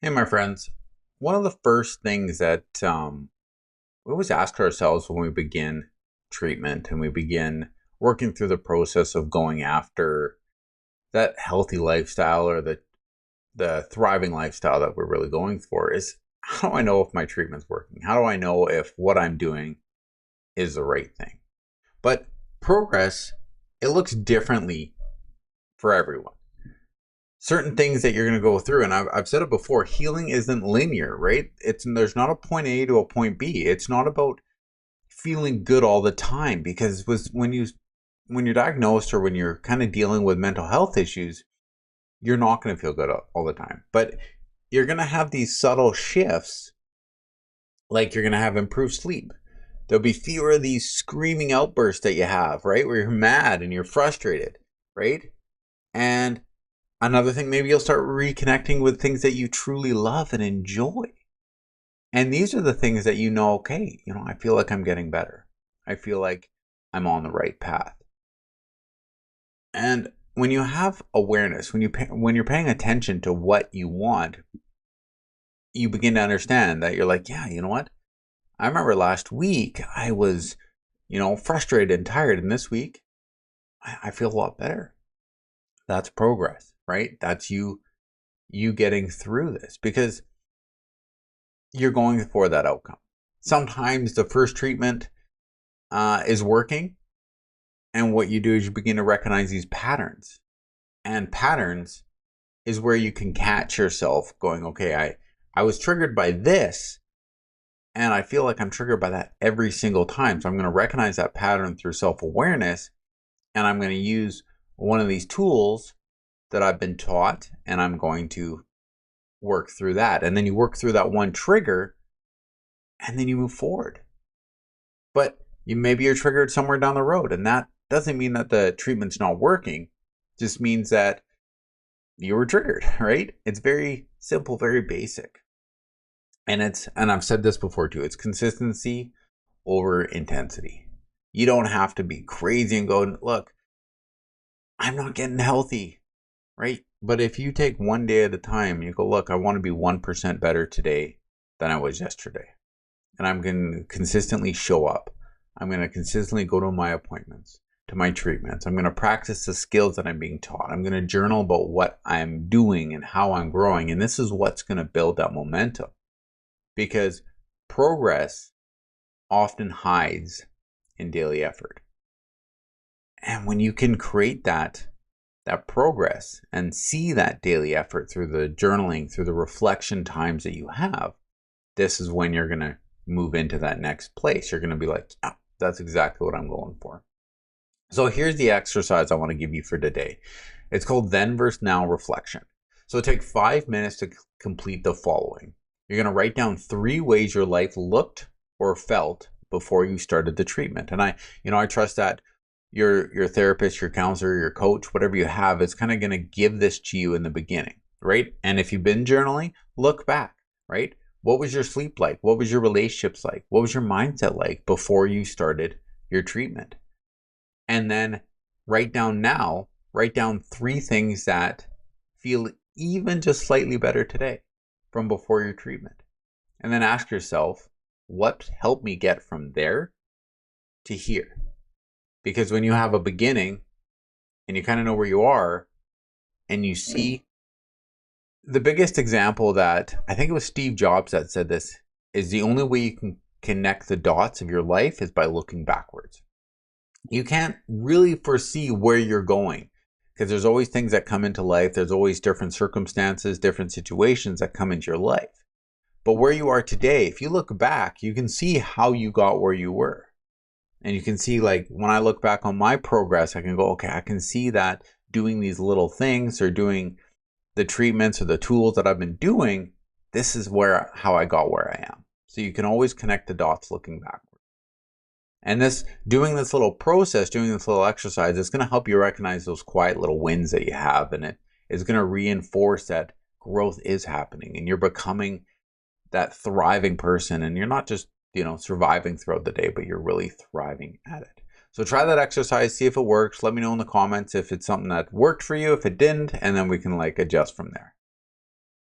Hey, my friends. One of the first things that we always ask ourselves when we begin treatment and we begin working through the process of going after that healthy lifestyle or the thriving lifestyle that we're really going for is, how do I know if my treatment's working? How do I know if what I'm doing is the right thing? But progress, it looks differently for everyone. Certain things that you're going to go through, and I've said it before, healing isn't linear, right? There's not a point A to a point B. It's not about feeling good all the time, because when you're diagnosed or when you're kind of dealing with mental health issues, you're not going to feel good all the time, but you're going to have these subtle shifts. Like, you're going to have improved sleep. There'll be fewer of these screaming outbursts that you have, right, where you're mad and you're frustrated, right? And another thing, maybe you'll start reconnecting with things that you truly love and enjoy. And these are the things that okay, I feel like I'm getting better. I feel like I'm on the right path. And when you have awareness, when you're paying attention to what you want, you begin to understand that you're like, yeah, you know what? I remember last week I was, frustrated and tired, and this week I feel a lot better. That's progress, right? That's you getting through this because you're going for that outcome. Sometimes the first treatment is working, and what you do is you begin to recognize these patterns. And patterns is where you can catch yourself going, okay, I was triggered by this, and I feel like I'm triggered by that every single time. So I'm going to recognize that pattern through self-awareness, and I'm going to use one of these tools that I've been taught, and I'm going to work through that. And then you work through that one trigger, and then you move forward. But maybe you're triggered somewhere down the road, and that doesn't mean that the treatment's not working. It just means that you were triggered, right? It's very simple, very basic. And I've said this before too, it's consistency over intensity. You don't have to be crazy and go, look, I'm not getting healthy, right? But if you take one day at a time, you go, look, I want to be 1% better today than I was yesterday. And I'm going to consistently show up. I'm going to consistently go to my appointments, to my treatments. I'm going to practice the skills that I'm being taught. I'm going to journal about what I'm doing and how I'm growing. And this is what's going to build that momentum. Because progress often hides in daily effort. And when you can create that progress and see that daily effort through the journaling, through the reflection times that you have, this is when you're going to move into that next place. You're going to be like, yeah, that's exactly what I'm going for. So here's the exercise I want to give you for today. It's called Then versus Now Reflection. So take 5 minutes to complete the following. You're going to write down 3 ways your life looked or felt before you started the treatment. And I trust that your therapist, your counselor, your coach, whatever you have, is kind of going to give this to you in the beginning, right? And if you've been journaling, look back, right? What was your sleep like? What was your relationships like? What was your mindset like before you started your treatment? And then write down 3 things that feel even just slightly better today from before your treatment. And then ask yourself, what helped me get from there to here? Because when you have a beginning and you kind of know where you are, and you see, the biggest example that I think it was Steve Jobs that said this is, the only way you can connect the dots of your life is by looking backwards. You can't really foresee where you're going because there's always things that come into life. There's always different circumstances, different situations that come into your life. But where you are today, if you look back, you can see how you got where you were. And you can see, like, when I look back on my progress, I can go, okay, I can see that doing these little things or doing the treatments or the tools that I've been doing, this is how I got where I am. So you can always connect the dots looking backward. And doing this little process, doing this little exercise, is going to help you recognize those quiet little wins that you have. And it is going to reinforce that growth is happening and you're becoming that thriving person. And you're not just, surviving throughout the day, but you're really thriving at it. So try that exercise, see if it works. Let me know in the comments if it's something that worked for you, if it didn't, and then we can adjust from there.